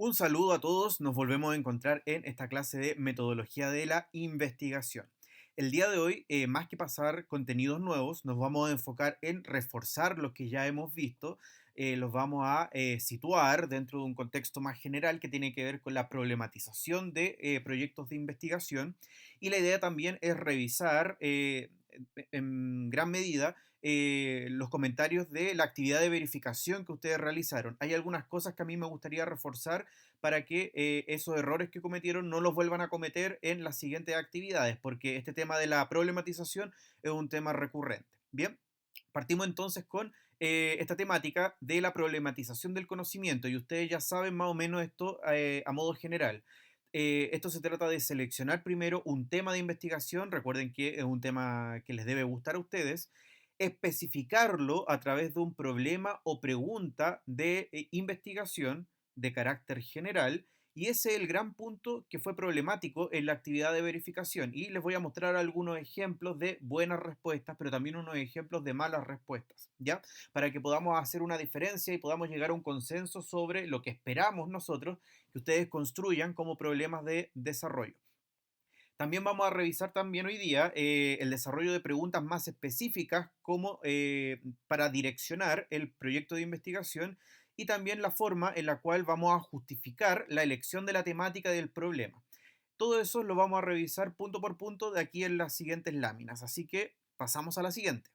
Un saludo a todos, nos volvemos a encontrar en esta clase de metodología de la investigación. El día de hoy, más que pasar contenidos nuevos, nos vamos a enfocar en reforzar los que ya hemos visto, los vamos a situar dentro de un contexto más general que tiene que ver con la problematización de proyectos de investigación y la idea también es revisar en gran medida los comentarios de la actividad de verificación que ustedes realizaron. Hay algunas cosas que a mí me gustaría reforzar para que esos errores que cometieron no los vuelvan a cometer en las siguientes actividades, porque este tema de la problematización es un tema recurrente. Bien, partimos entonces con esta temática de la problematización del conocimiento y ustedes ya saben más o menos esto a modo general. Esto se trata de seleccionar primero un tema de investigación, recuerden que es un tema que les debe gustar a ustedes, especificarlo a través de un problema o pregunta de investigación de carácter general, y ese es el gran punto que fue problemático en la actividad de verificación. Y les voy a mostrar algunos ejemplos de buenas respuestas, pero también unos ejemplos de malas respuestas, ¿ya? Para que podamos hacer una diferencia y podamos llegar a un consenso sobre lo que esperamos nosotros que ustedes construyan como problemas de desarrollo. También vamos a revisar también hoy día el desarrollo de preguntas más específicas como para direccionar el proyecto de investigación y también la forma en la cual vamos a justificar la elección de la temática del problema. Todo eso lo vamos a revisar punto por punto de aquí en las siguientes láminas, así que pasamos a la siguiente.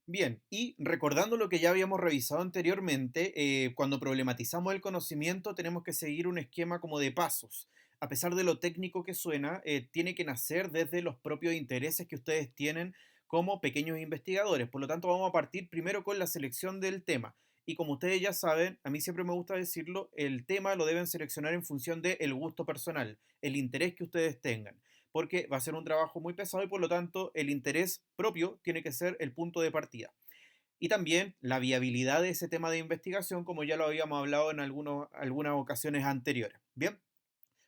Bien, y recordando lo que ya habíamos revisado anteriormente, cuando problematizamos el conocimiento tenemos que seguir un esquema como de pasos. A pesar de lo técnico que suena, tiene que nacer desde los propios intereses que ustedes tienen como pequeños investigadores. Por lo tanto, vamos a partir primero con la selección del tema. Y como ustedes ya saben, a mí siempre me gusta decirlo, el tema lo deben seleccionar en función del gusto personal, el interés que ustedes tengan, porque va a ser un trabajo muy pesado y por lo tanto el interés propio tiene que ser el punto de partida. Y también la viabilidad de ese tema de investigación, como ya lo habíamos hablado en algunas ocasiones anteriores. Bien,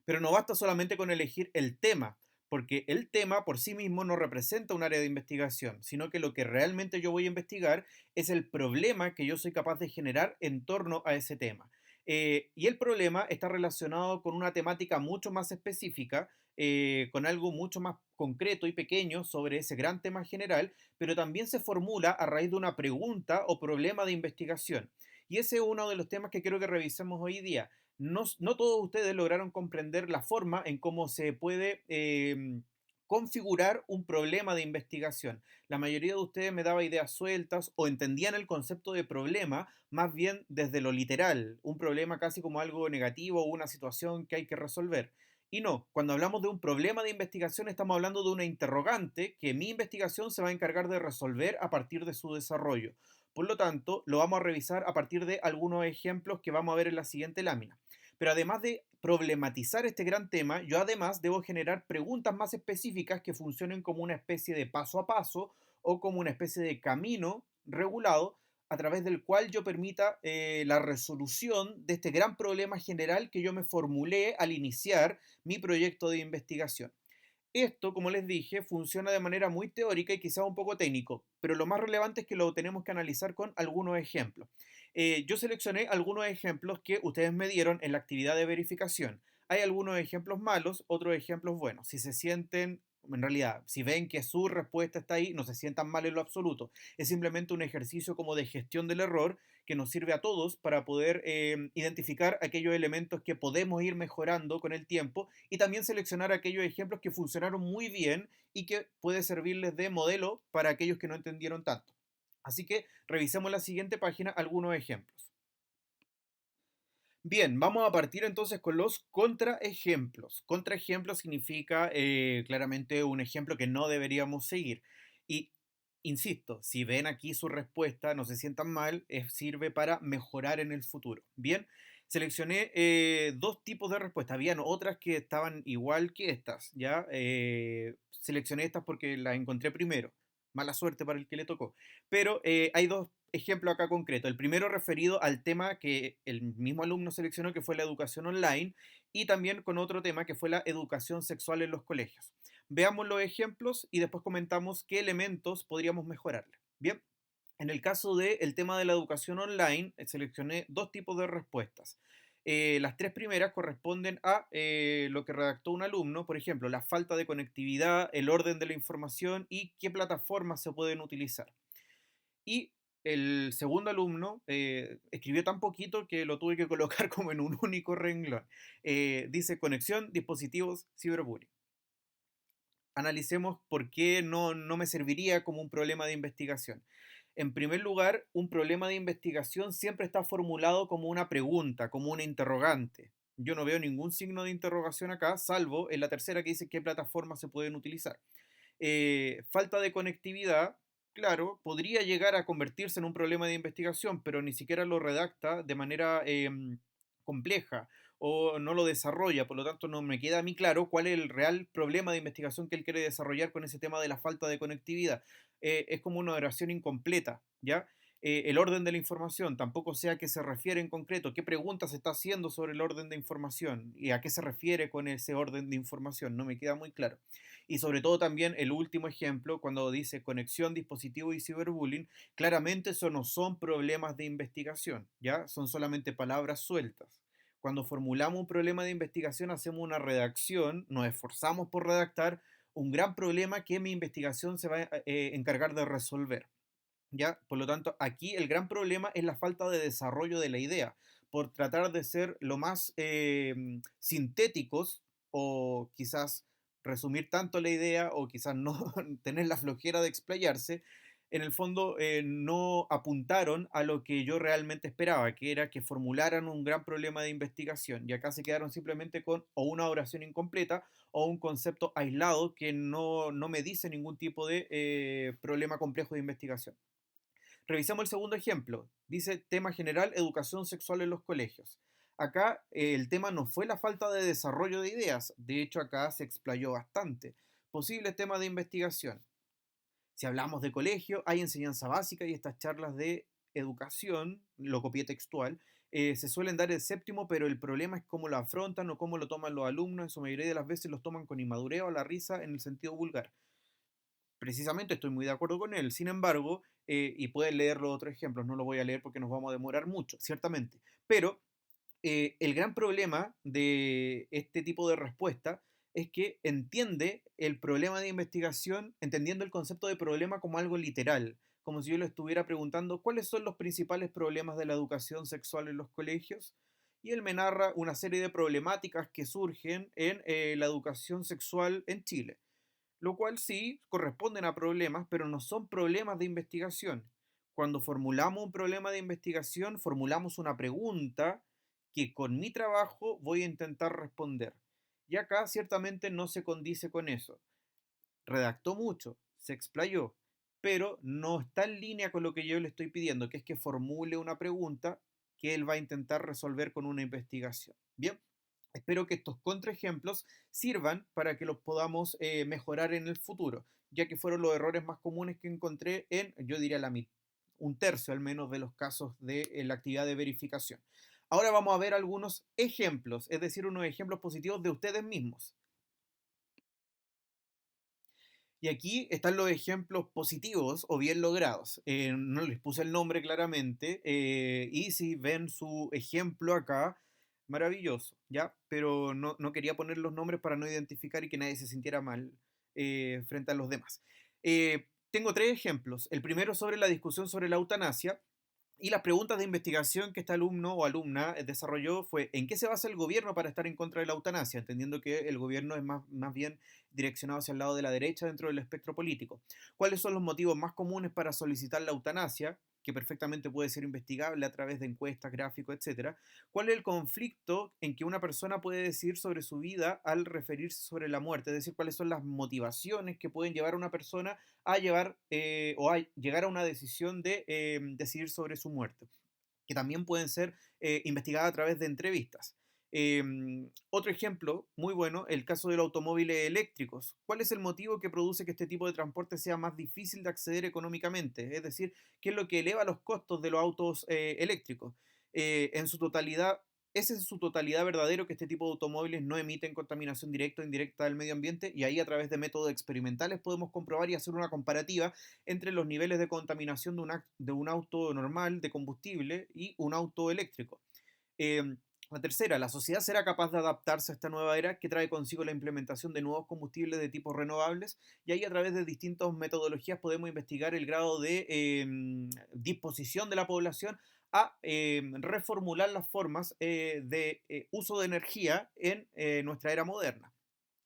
pero no basta solamente con elegir el tema, porque el tema por sí mismo no representa un área de investigación, sino que lo que realmente yo voy a investigar es el problema que yo soy capaz de generar en torno a ese tema. Y el problema está relacionado con una temática mucho más específica, con algo mucho más concreto y pequeño sobre ese gran tema general, pero también se formula a raíz de una pregunta o problema de investigación. Y ese es uno de los temas que quiero que revisemos hoy día. No todos ustedes lograron comprender la forma en cómo se puede configurar un problema de investigación. La mayoría de ustedes me daba ideas sueltas o entendían el concepto de problema más bien desde lo literal, un problema casi como algo negativo o una situación que hay que resolver. Y no, cuando hablamos de un problema de investigación estamos hablando de una interrogante que mi investigación se va a encargar de resolver a partir de su desarrollo. Por lo tanto, lo vamos a revisar a partir de algunos ejemplos que vamos a ver en la siguiente lámina. Pero además de problematizar este gran tema, yo además debo generar preguntas más específicas que funcionen como una especie de paso a paso o como una especie de camino regulado a través del cual yo permita la resolución de este gran problema general que yo me formulé al iniciar mi proyecto de investigación. Esto, como les dije, funciona de manera muy teórica y quizá un poco técnico, pero lo más relevante es que lo tenemos que analizar con algunos ejemplos. Yo seleccioné algunos ejemplos que ustedes me dieron en la actividad de verificación. Hay algunos ejemplos malos, otros ejemplos buenos. Si se sienten, en realidad, si ven que su respuesta está ahí, no se sientan mal en lo absoluto. Es simplemente un ejercicio como de gestión del error que nos sirve a todos para poder identificar aquellos elementos que podemos ir mejorando con el tiempo y también seleccionar aquellos ejemplos que funcionaron muy bien y que puede servirles de modelo para aquellos que no entendieron tanto. Así que revisemos la siguiente página algunos ejemplos. Bien, vamos a partir entonces con los contraejemplos. Contraejemplo significa claramente un ejemplo que no deberíamos seguir. Y insisto, si ven aquí su respuesta, no se sientan mal, sirve para mejorar en el futuro. Bien, seleccioné dos tipos de respuestas. Habían otras que estaban igual que estas, ¿ya? Seleccioné estas porque las encontré primero. Mala suerte para el que le tocó. Pero hay dos ejemplo acá concreto. El primero referido al tema que el mismo alumno seleccionó, que fue la educación online, y también con otro tema que fue la educación sexual en los colegios. Veamos los ejemplos y después comentamos qué elementos podríamos mejorarle. Bien, en el caso del tema de la educación online, seleccioné dos tipos de respuestas. Las tres primeras corresponden a lo que redactó un alumno, por ejemplo, la falta de conectividad, el orden de la información y qué plataformas se pueden utilizar. Y el segundo alumno escribió tan poquito que lo tuve que colocar como en un único renglón. Dice conexión, dispositivos, ciberbullying. Analicemos por qué no me serviría como un problema de investigación. En primer lugar, un problema de investigación siempre está formulado como una pregunta, como una interrogante. Yo no veo ningún signo de interrogación acá, salvo en la tercera que dice qué plataformas se pueden utilizar. Falta de conectividad, claro, podría llegar a convertirse en un problema de investigación, pero ni siquiera lo redacta de manera compleja o no lo desarrolla, por lo tanto no me queda a mí claro cuál es el real problema de investigación que él quiere desarrollar con ese tema de la falta de conectividad. Es como una oración incompleta, ¿ya? El orden de la información, tampoco sé a qué se refiere en concreto, qué preguntas se está haciendo sobre el orden de información y a qué se refiere con ese orden de información, no me queda muy claro. Y sobre todo también el último ejemplo, cuando dice conexión, dispositivo y ciberbullying, claramente eso no son problemas de investigación, ¿ya? Son solamente palabras sueltas. Cuando formulamos un problema de investigación, hacemos una redacción, nos esforzamos por redactar un gran problema que mi investigación se va a encargar de resolver. ¿Ya? Por lo tanto, aquí el gran problema es la falta de desarrollo de la idea, por tratar de ser lo más sintéticos o quizás resumir tanto la idea o quizás no tener la flojera de explayarse, en el fondo no apuntaron a lo que yo realmente esperaba, que era que formularan un gran problema de investigación y acá se quedaron simplemente con o una oración incompleta o un concepto aislado que no me dice ningún tipo de problema complejo de investigación. Revisamos el segundo ejemplo. Dice tema general, educación sexual en los colegios. Acá el tema no fue la falta de desarrollo de ideas, de hecho acá se explayó bastante. Posibles temas de investigación. Si hablamos de colegio, hay enseñanza básica y estas charlas de educación, lo copié textual, se suelen dar el séptimo, pero el problema es cómo lo afrontan o cómo lo toman los alumnos. En su mayoría de las veces los toman con inmadurez o la risa en el sentido vulgar. Precisamente estoy muy de acuerdo con él. Sin embargo, y pueden leer los otros ejemplos, no lo voy a leer porque nos vamos a demorar mucho, ciertamente. Pero el gran problema de este tipo de respuesta es que entiende el problema de investigación, entendiendo el concepto de problema como algo literal, como si yo le estuviera preguntando cuáles son los principales problemas de la educación sexual en los colegios. Y él me narra una serie de problemáticas que surgen en la educación sexual en Chile, lo cual sí corresponden a problemas, pero no son problemas de investigación. Cuando formulamos un problema de investigación, formulamos una pregunta que con mi trabajo voy a intentar responder. Y acá ciertamente no se condice con eso. Redactó mucho, se explayó, pero no está en línea con lo que yo le estoy pidiendo, que es que formule una pregunta que él va a intentar resolver con una investigación. Bien, espero que estos contraejemplos sirvan para que los podamos mejorar en el futuro, ya que fueron los errores más comunes que encontré en, yo diría, un tercio al menos de los casos de la actividad de verificación. Ahora vamos a ver algunos ejemplos, es decir, unos ejemplos positivos de ustedes mismos. Y aquí están los ejemplos positivos o bien logrados. No les puse el nombre claramente. Y si ven su ejemplo acá, maravilloso, ¿ya? Pero no quería poner los nombres para no identificar y que nadie se sintiera mal frente a los demás. Tengo tres ejemplos. El primero sobre la discusión sobre la eutanasia. Y las preguntas de investigación que este alumno o alumna desarrolló fue: ¿en qué se basa el gobierno para estar en contra de la eutanasia? Entendiendo que el gobierno es más bien direccionado hacia el lado de la derecha dentro del espectro político. ¿Cuáles son los motivos más comunes para solicitar la eutanasia? Que perfectamente puede ser investigable a través de encuestas, gráficos, etcétera. ¿Cuál es el conflicto en que una persona puede decidir sobre su vida al referirse sobre la muerte? Es decir, cuáles son las motivaciones que pueden llevar a una persona a llevar o a llegar a una decisión de decidir sobre su muerte, que también pueden ser investigadas a través de entrevistas. Otro ejemplo muy bueno, el caso de los automóviles eléctricos. ¿Cuál es el motivo que produce que este tipo de transporte sea más difícil de acceder económicamente? Es decir, ¿qué es lo que eleva los costos de los autos eléctricos? En su totalidad, ¿es en su totalidad verdadero que este tipo de automóviles no emiten contaminación directa o indirecta del medio ambiente? Y ahí a través de métodos experimentales podemos comprobar y hacer una comparativa entre los niveles de contaminación de un auto normal de combustible y un auto eléctrico. Eh, La tercera, la sociedad será capaz de adaptarse a esta nueva era que trae consigo la implementación de nuevos combustibles de tipos renovables y ahí a través de distintas metodologías podemos investigar el grado de disposición de la población a reformular las formas de uso de energía en nuestra era moderna.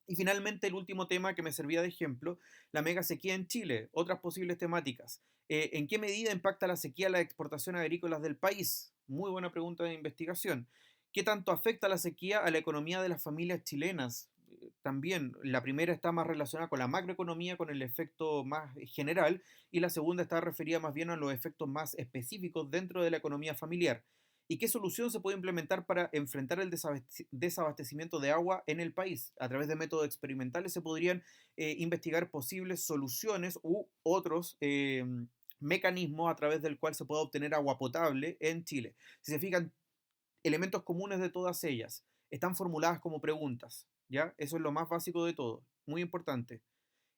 Y finalmente, el último tema que me servía de ejemplo, la mega sequía en Chile, otras posibles temáticas. ¿En qué medida impacta la sequía las exportaciones agrícolas del país? Muy buena pregunta de investigación. ¿Qué tanto afecta la sequía a la economía de las familias chilenas? También, la primera está más relacionada con la macroeconomía, con el efecto más general, y la segunda está referida más bien a los efectos más específicos dentro de la economía familiar. ¿Y qué solución se puede implementar para enfrentar el desabastecimiento de agua en el país? A través de métodos experimentales se podrían investigar posibles soluciones u otros mecanismos a través del cual se pueda obtener agua potable en Chile. Si se fijan, elementos comunes de todas ellas están formuladas como preguntas, ¿ya? Eso es lo más básico de todo, muy importante.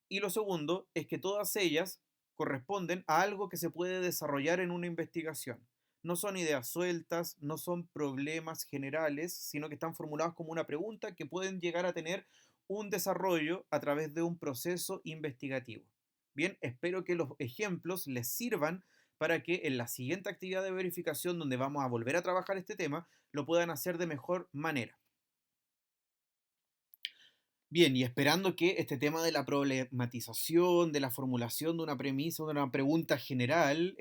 Y lo segundo es que todas ellas corresponden a algo que se puede desarrollar en una investigación. No son ideas sueltas, no son problemas generales, sino que están formulados como una pregunta que pueden llegar a tener un desarrollo a través de un proceso investigativo. Bien, espero que los ejemplos les sirvan para que en la siguiente actividad de verificación, donde vamos a volver a trabajar este tema, lo puedan hacer de mejor manera. Bien, y esperando que este tema de la problematización, de la formulación de una premisa, de una pregunta general,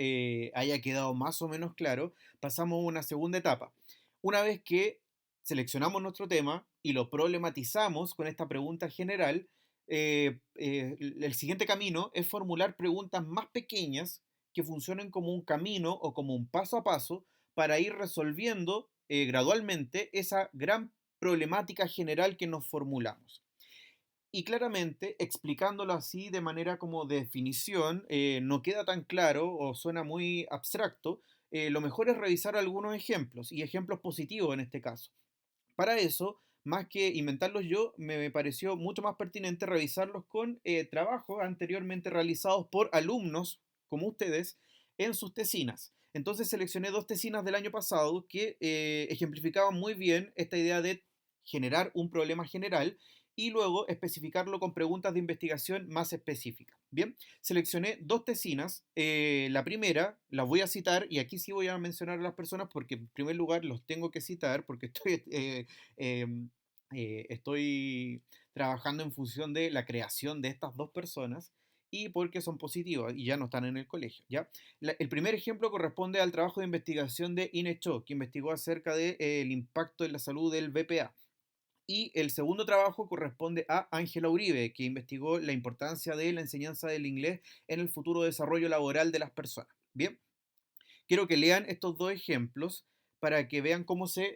haya quedado más o menos claro, pasamos a una segunda etapa. Una vez que seleccionamos nuestro tema y lo problematizamos con esta pregunta general, el siguiente camino es formular preguntas más pequeñas que funcionen como un camino o como un paso a paso para ir resolviendo gradualmente esa gran problemática general que nos formulamos. Y claramente, explicándolo así de manera como de definición, no queda tan claro o suena muy abstracto. Lo mejor es revisar algunos ejemplos y ejemplos positivos en este caso. Para eso, más que inventarlos yo, me pareció mucho más pertinente revisarlos con trabajos anteriormente realizados por alumnos como ustedes en sus tesinas. Entonces seleccioné dos tesinas del año pasado que ejemplificaban muy bien esta idea de generar un problema general y luego especificarlo con preguntas de investigación más específicas. Bien, seleccioné dos tesinas. La primera, las voy a citar y aquí sí voy a mencionar a las personas porque en primer lugar los tengo que citar porque em, estoy trabajando en función de la creación de estas dos personas y porque son positivas y ya no están en el colegio, ¿ya? El primer ejemplo corresponde al trabajo de investigación de Ine Cho, que investigó acerca del impacto en la salud del BPA. Y el segundo trabajo corresponde a Ángela Uribe, que investigó la importancia de la enseñanza del inglés en el futuro desarrollo laboral de las personas. Bien, quiero que lean estos dos ejemplos para que vean cómo se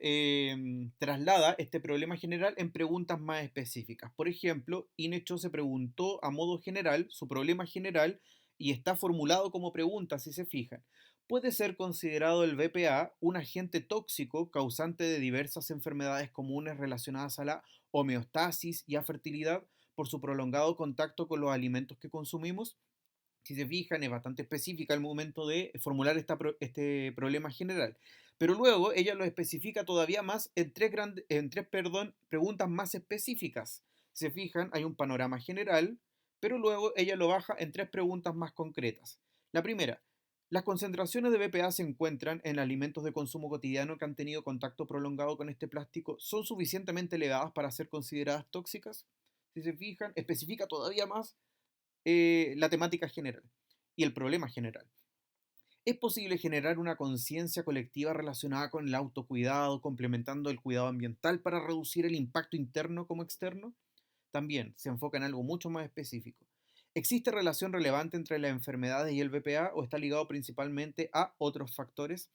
traslada este problema general en preguntas más específicas. Por ejemplo, Inecho se preguntó a modo general su problema general y está formulado como pregunta, si se fijan. ¿Puede ser considerado el BPA un agente tóxico causante de diversas enfermedades comunes relacionadas a la homeostasis y a fertilidad por su prolongado contacto con los alimentos que consumimos? Si se fijan, es bastante específica al momento de formular este problema general. Pero luego ella lo especifica todavía más en tres preguntas más específicas. Si se fijan, hay un panorama general, pero luego ella lo baja en tres preguntas más concretas. La primera, ¿las concentraciones de BPA se encuentran en alimentos de consumo cotidiano que han tenido contacto prolongado con este plástico? ¿Son suficientemente elevadas para ser consideradas tóxicas? Si se fijan, especifica todavía más la temática general y el problema general. ¿Es posible generar una conciencia colectiva relacionada con el autocuidado, complementando el cuidado ambiental para reducir el impacto interno como externo? También se enfoca en algo mucho más específico. ¿Existe relación relevante entre las enfermedades y el BPA o está ligado principalmente a otros factores?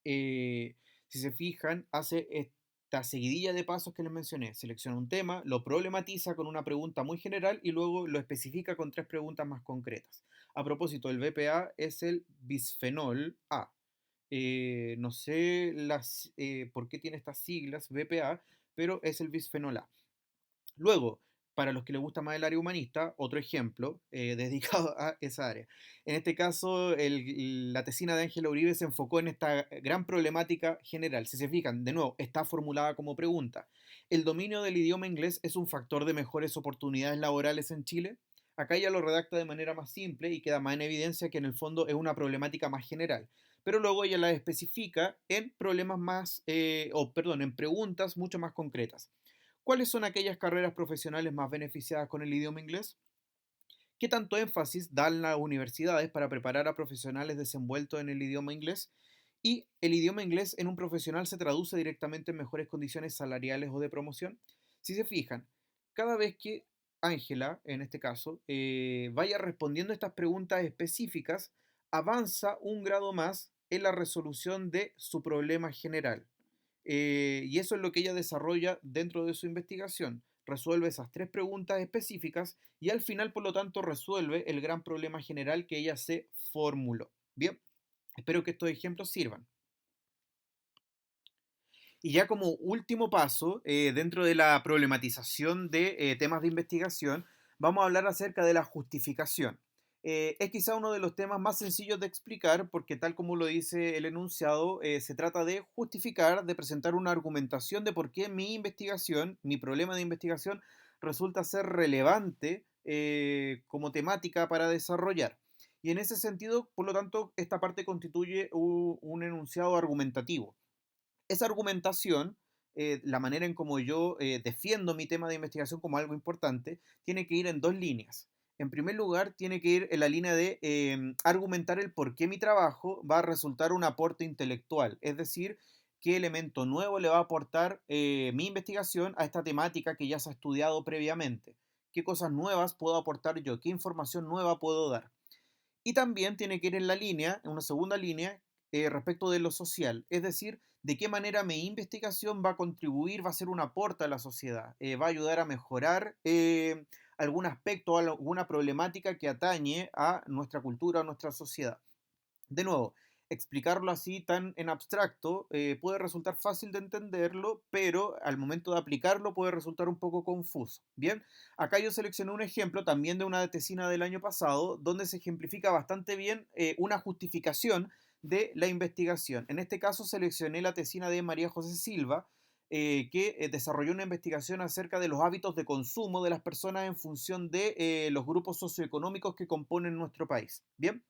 eh, si se fijan, hace esta seguidilla de pasos que les mencioné. Selecciona un tema, lo problematiza con una pregunta muy general y luego lo especifica con tres preguntas más concretas. A propósito, el BPA es el bisfenol A. No sé por qué tiene estas siglas BPA, pero es el bisfenol A. Luego, Para los que les gusta más el área humanista, otro ejemplo dedicado a esa área. En este caso, la tesina de Ángela Uribe se enfocó en esta gran problemática general. Si se fijan, de nuevo, está formulada como pregunta. ¿El dominio del idioma inglés es un factor de mejores oportunidades laborales en Chile? Acá ella lo redacta de manera más simple y queda más en evidencia que en el fondo es una problemática más general. Pero luego ella la especifica en problemas más, perdón, en preguntas mucho más concretas. ¿Cuáles son aquellas carreras profesionales más beneficiadas con el idioma inglés? ¿Qué tanto énfasis dan las universidades para preparar a profesionales desenvueltos en el idioma inglés? ¿Y el idioma inglés en un profesional se traduce directamente en mejores condiciones salariales o de promoción? Si se fijan, cada vez que Ángela, en este caso, vaya respondiendo estas preguntas específicas, avanza un grado más en la resolución de su problema general. Y eso es lo que ella desarrolla dentro de su investigación. Resuelve esas tres preguntas específicas y al final, por lo tanto, resuelve el gran problema general que ella se formuló. Bien, espero que estos ejemplos sirvan. Y ya como último paso, dentro de la problematización de temas de investigación, vamos a hablar acerca de la justificación. Es quizá uno de los temas más sencillos de explicar porque tal como lo dice el enunciado, se trata de justificar, de presentar una argumentación de por qué mi investigación, mi problema de investigación, resulta ser relevante como temática para desarrollar. Y en ese sentido, por lo tanto, esta parte constituye un enunciado argumentativo. Esa argumentación, la manera en cómo yo defiendo mi tema de investigación como algo importante, tiene que ir en dos líneas. En primer lugar, tiene que ir en la línea de argumentar el por qué mi trabajo va a resultar un aporte intelectual, es decir, qué elemento nuevo le va a aportar mi investigación a esta temática que ya se ha estudiado previamente, qué cosas nuevas puedo aportar yo, qué información nueva puedo dar. Y también tiene que ir en la línea, en una segunda línea, respecto de lo social, es decir, de qué manera mi investigación va a contribuir, va a ser un aporte a la sociedad, va a ayudar a mejorar algún aspecto, alguna problemática que atañe a nuestra cultura, a nuestra sociedad. De nuevo, explicarlo así tan en abstracto puede resultar fácil de entenderlo, pero al momento de aplicarlo puede resultar un poco confuso. Bien, acá yo seleccioné un ejemplo también de una tesina del año pasado, donde se ejemplifica bastante bien una justificación de la investigación. En este caso seleccioné la tesina de María José Silva, que desarrolló una investigación acerca de los hábitos de consumo de las personas en función de los grupos socioeconómicos que componen nuestro país. Bien,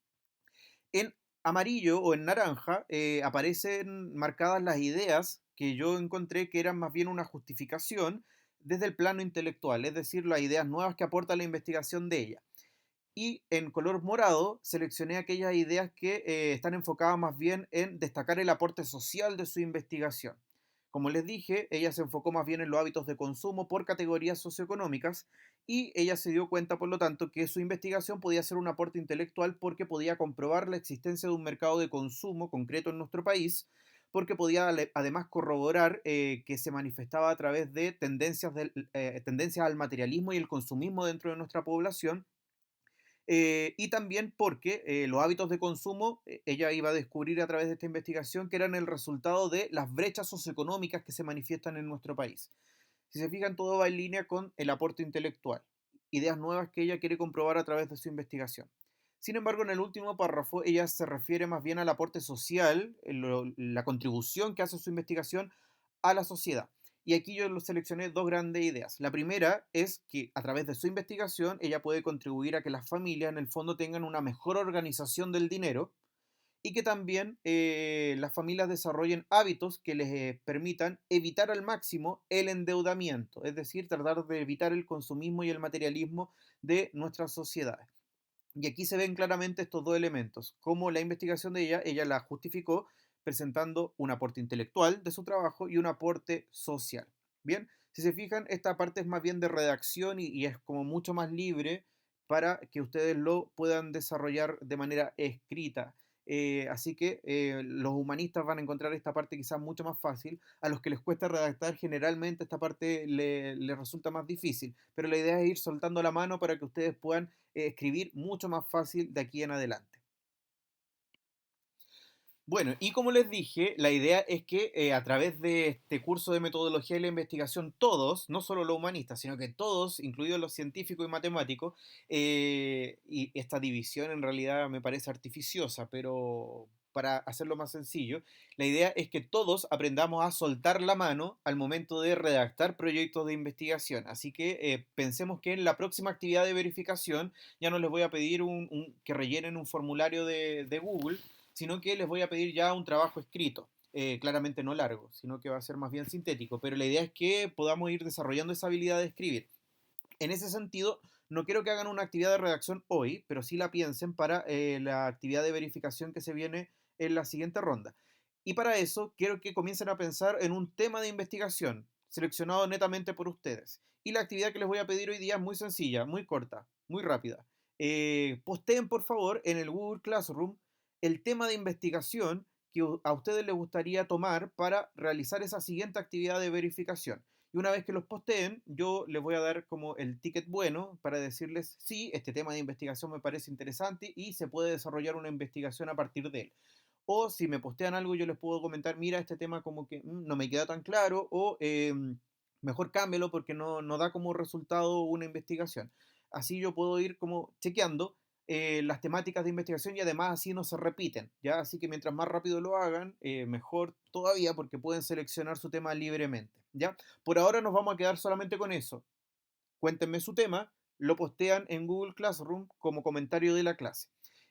en amarillo o en naranja aparecen marcadas las ideas que yo encontré que eran más bien una justificación desde el plano intelectual, es decir, las ideas nuevas que aporta la investigación de ella. Y en color morado seleccioné aquellas ideas que están enfocadas más bien en destacar el aporte social de su investigación. Como les dije, ella se enfocó más bien en los hábitos de consumo por categorías socioeconómicas y ella se dio cuenta, por lo tanto, que su investigación podía ser un aporte intelectual porque podía comprobar la existencia de un mercado de consumo concreto en nuestro país, porque podía además corroborar que se manifestaba a través de tendencias al materialismo y el consumismo dentro de nuestra población, y también porque los hábitos de consumo, ella iba a descubrir a través de esta investigación que eran el resultado de las brechas socioeconómicas que se manifiestan en nuestro país. Si se fijan, todo va en línea con el aporte intelectual, ideas nuevas que ella quiere comprobar a través de su investigación. Sin embargo, en el último párrafo, ella se refiere más bien al aporte social, la contribución que hace su investigación a la sociedad. Y aquí yo lo seleccioné dos grandes ideas. La primera es que a través de su investigación ella puede contribuir a que las familias en el fondo tengan una mejor organización del dinero y que también las familias desarrollen hábitos que les permitan evitar al máximo el endeudamiento, es decir, tratar de evitar el consumismo y el materialismo de nuestras sociedades. Y aquí se ven claramente estos dos elementos, como la investigación de ella la justificó presentando un aporte intelectual de su trabajo y un aporte social. Bien, si se fijan, esta parte es más bien de redacción y es como mucho más libre para que ustedes lo puedan desarrollar de manera escrita. Así que los humanistas van a encontrar esta parte quizás mucho más fácil. A los que les cuesta redactar, generalmente esta parte les resulta más difícil. Pero la idea es ir soltando la mano para que ustedes puedan escribir mucho más fácil de aquí en adelante. Bueno, y como les dije, la idea es que a través de este curso de metodología de la investigación, todos, no solo los humanistas, sino que todos, incluidos los científicos y matemáticos, y esta división en realidad me parece artificiosa, pero para hacerlo más sencillo, la idea es que todos aprendamos a soltar la mano al momento de redactar proyectos de investigación. Así que pensemos que en la próxima actividad de verificación ya no les voy a pedir que rellenen un formulario de Google, sino que les voy a pedir ya un trabajo escrito. Claramente no largo, sino que va a ser más bien sintético, pero la idea es que podamos ir desarrollando esa habilidad de escribir. En ese sentido, no quiero que hagan una actividad de redacción hoy, pero sí la piensen para la actividad de verificación que se viene en la siguiente ronda. Y para eso, quiero que comiencen a pensar en un tema de investigación seleccionado netamente por ustedes. Y la actividad que les voy a pedir hoy día es muy sencilla, muy corta, muy rápida. Posteen, por favor, en el Google Classroom el tema de investigación que a ustedes les gustaría tomar para realizar esa siguiente actividad de verificación. Y una vez que los posteen, yo les voy a dar como el ticket bueno para decirles, sí, este tema de investigación me parece interesante y se puede desarrollar una investigación a partir de él. O si me postean algo, yo les puedo comentar, mira, este tema como que no me queda tan claro, o mejor cámbialo porque no da como resultado una investigación. Así yo puedo ir como chequeando las temáticas de investigación y además así no se repiten, ¿ya? Así que mientras más rápido lo hagan, mejor todavía porque pueden seleccionar su tema libremente, ¿ya? Por ahora nos vamos a quedar solamente con eso. Cuéntenme su tema, lo postean en Google Classroom como comentario de la clase.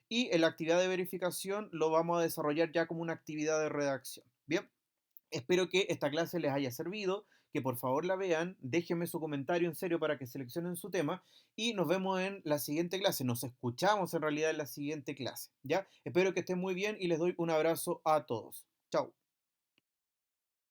Y en la actividad de verificación lo vamos a desarrollar ya como una actividad de redacción. Bien, espero que esta clase les haya servido, que por favor la vean, déjenme su comentario en serio para que seleccionen su tema y nos vemos en la siguiente clase. Nos escuchamos en realidad en la siguiente clase, ¿ya? Espero que estén muy bien y les doy un abrazo a todos. Chao.